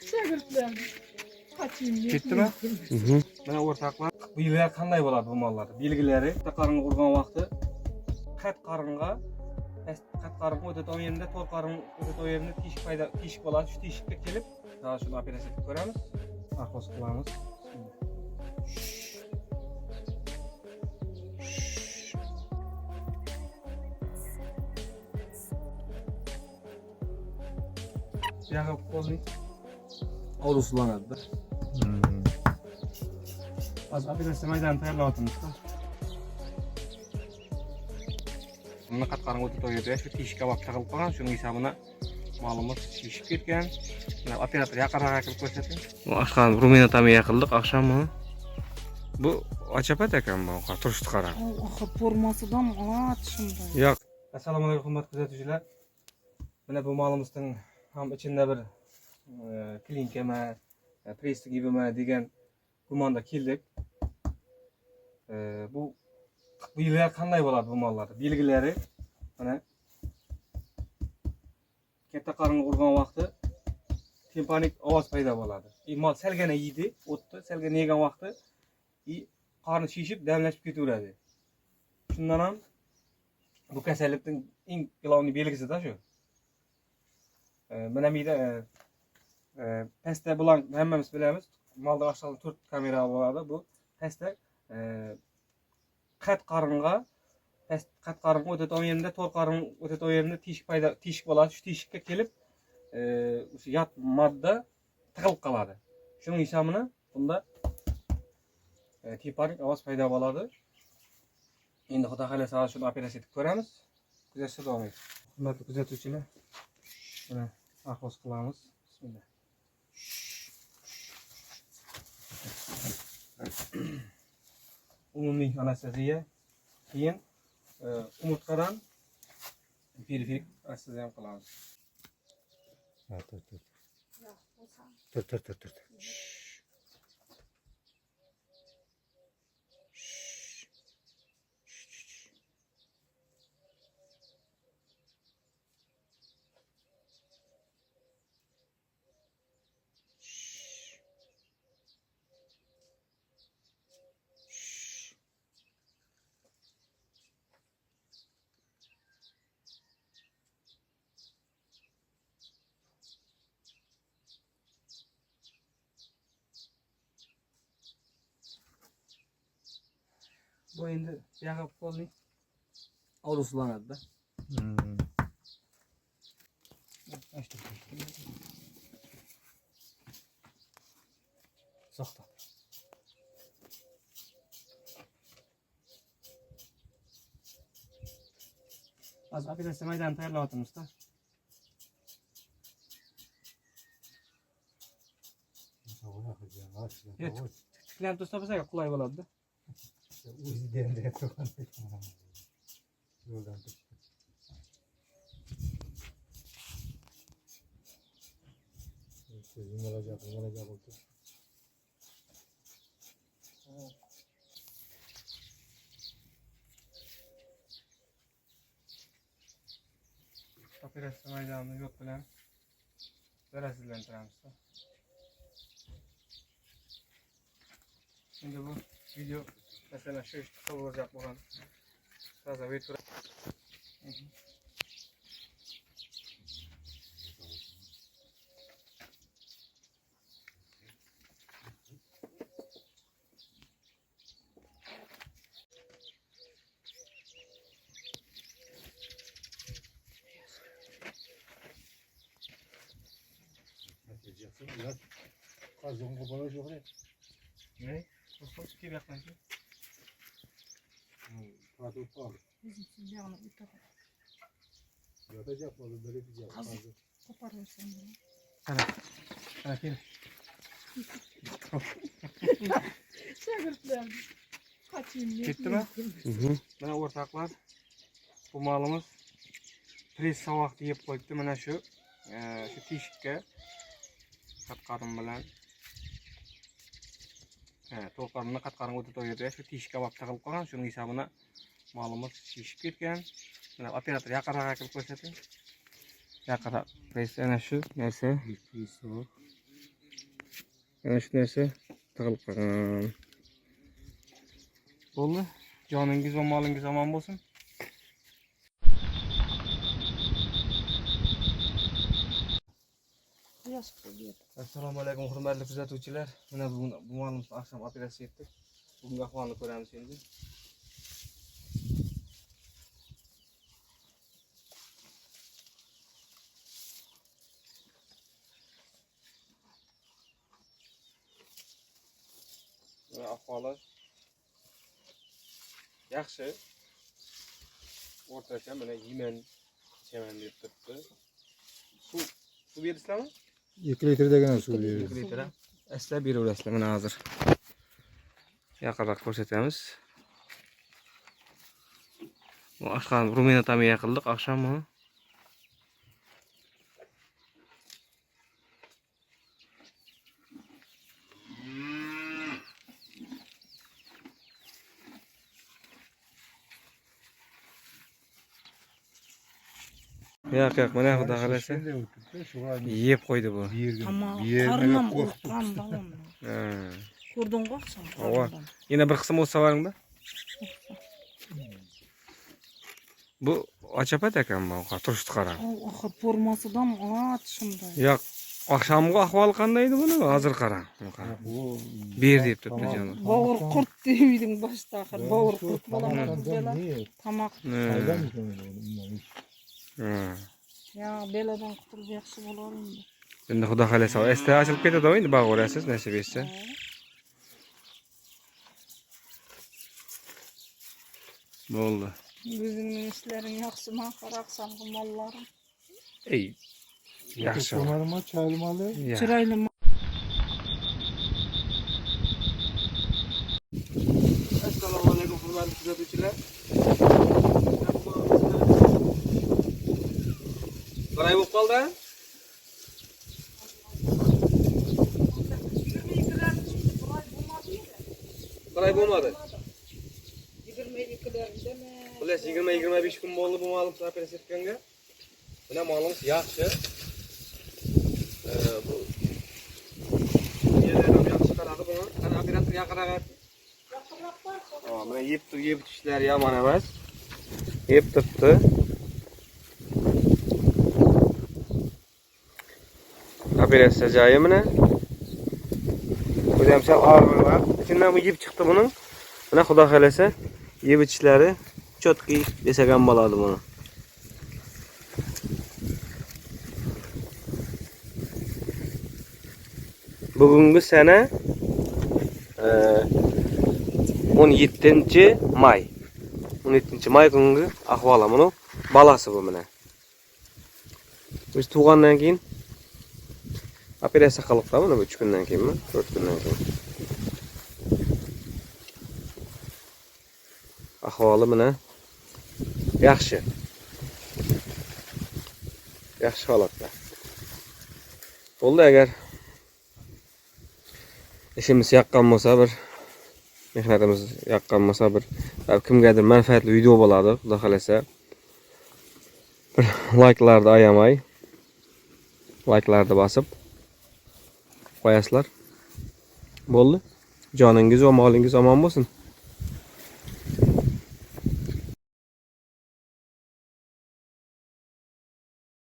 Şagirdlerim. Kaçayım diye. Ketdimi? Mana o'rtoqlar, bu yillar qanday bo'ladi bu mollar? Belgilari, qaringa urgan vaqti qat qaringa, qat qaringa o'ta to'yenda, to'rt qarin o'ta to'yenda teshik bo'ladi. Shu teshikka kelib, mana shuni operatsiya qilib ko'ramiz. Narxos qilamiz. Yağı qo'lni avrusulanadi. Az operatsiya maydonini tayyorlayapmiz. Buni qatqaring o'tib to'ydi. Shu teshikka olib taqilib qolgan, shuning hisobini molimiz shishib ketgan. Mana operator yaqinroq kelib ko'rsating. Bu ashqan ruminatami yaqildik oqshommi? Bu achapat ekan bu, turishni qara. Oxir formasidan at shunday. Yo'q. Assalomu alaykum hurmatli kuzatuvchilar. Mana bu molimizning ham ichida bir klinkama, prestigibimi degan gumonda keldik. Bu yillar qanday bo'ladi bu mollar? Belgilari mana katta qaringa urgan vaqti tempanik ovoz paydo bo'ladi. Mol salgana yeydi, o'tdi, salgana yegan vaqti qorni shishib, damlashib ketaveradi. Shundan ham bu kasallikning eng ilovli belgisi-da shu. Mana miyda pastda bulan hammamiz bilamiz. Molda aşağıda 4 kamera bo'ladi. Bu pastda qat qaringa o'ta to'yenda, to'rt qarin o'ta to'yenda teshik bo'ladi. Shu teshikka kelib, o'sha yot modda tiqilib qoladi. Shuning hisobini bunda tepanik ovoz paydo bo'ladi. Endi xudo xolasa shuni operatsiya qilib ko'ramiz. Kuzatishda davom eting. Hurmatli kuzatuvchilar, mana ahvos qilamiz. Bismillah. Umumiy anesteziya, keyin umurtqadan periferik anesteziya qilamiz. Tur. Bu endi yağı qo'lni avrusulanadi-da. Soxta. Az operatsiya maydonini tayyorlayapmiz-da. Tiklanib tursa bo'lsa qulay bo'ladi-da. O'zidan turgan. Yo'ldan turdi. Yumalaja bo'ldi. Operatsiya maydonini yo'q bilan zararsizlantiramiz. Endi bu video mesela şu işte kavuracak olan fazla bir tur. Kazın kopara yok Ne? Kuskus gibi yaklaşık. Kazın kopar. Bizim silahını bir tarafa Yatacak mı? Böyle bir cevap. Kazın. koparıyorsun bunu. Hadi gel. Şagirdlerim. Kaçayım diye. Ketdimi? Mana o'rtoqlar, bu molimiz pres savoqni yeb qo'yibdi. Mana shu teshikka qatqarim bilan to'lqarni qatqarim o'tib to'ydi. Shu teshikka olib taqilib qolgan. Shuning hisobini molimiz shishib ketgan. Mana operator yaqinroq kelib ko'rsating. Yaqinroq press ana shu narsa. So'q. Ana shu narsa tig'ilib qolgan. Bo'ldi. Joningiz va molingiz omon bo'lsin. Assalomu alaykum hurmatli kuzatuvchilar. Mana bu malum akşam operatsiya etdik. Bugungi ahvolni ko'ramiz endi. Ahvoli yaxshi. O'rtacha mana yemen ichaman deb turibdi. Suv bersizlarmi? 2 litrdagina suv 2 beradi. litr. Asla beraverasizlar mana hozir. Yaqinroq ko'rsatamiz. Bu oshxona rumina ta'min qildik oqshom buni. Yo'q, mana xudo xolasa yeb qo'ydi bu. Ama karnım urtkan balım. Ha. Ko'rdingmi oqshom? Ava. Yana bir qism o'tsa boringda. Bu achapat ekan bu, turishdi qarang. Axir formasidan at shunday. Yo'q, oqshomgi ahvoli qanday edi buni? Hozir qarang. Ber deb turibdi janob. Bovur qurt deyding boshda axir. Bovur qurt bolaman bela. Tamoq. Ya beladan qutulib yaxshi bo'lar endi. Endi xudo xolasa, esda ochilib ketadi endi bag'orasiz nasib etsa. Bo'ldi. O'zingning ishlaring yaxshimi? Qaraqsangi mollaring. Ey. Yaxshi. Ko'marma, chalmali. Chiroyli. Assalomu alaykum hurmatli kuzatuvchilar. Qaray bo'lib qoldi. Qaray bo'lmadi. 22'lerindemi? Xullas 20-25 kun bo'ldi bu malum operatsiya etganga. Mana malum yaxshi. Bu yerda ham yaxshi qaradi buni. Qani operatsiya yaqinroq. Mana yeb tishlar yomon emas. Yeb turibdi. Operatsiya joyi mana. Bu ham sal og'ir va ichidan bu yeb chiqdi buning. Mana xudo xolasa yeb ichishlari chotki desak ham bo'ladi buni. Bugungi sana 17-may. 17-may kungi ahvoli buni balasi bu mana. Biz tug'andan keyin operatsiya qilibdi mana bu 3 kundan keyinmi? 4 kundan keyin. Ahvoli mana yaxshi. Yaxshi holatda. Bo'ldi agar ishimiz yaqqan bo'lsa bir mehnatimiz yaqqan bo'lsa bir kimgadir manfaatli video bo'ladi, xudo xolasa. Bir like'larni ayamay, like'larni bosib qo'yasizlar. Bo'ldi. Joningiz va molingiz omon bo'lsin.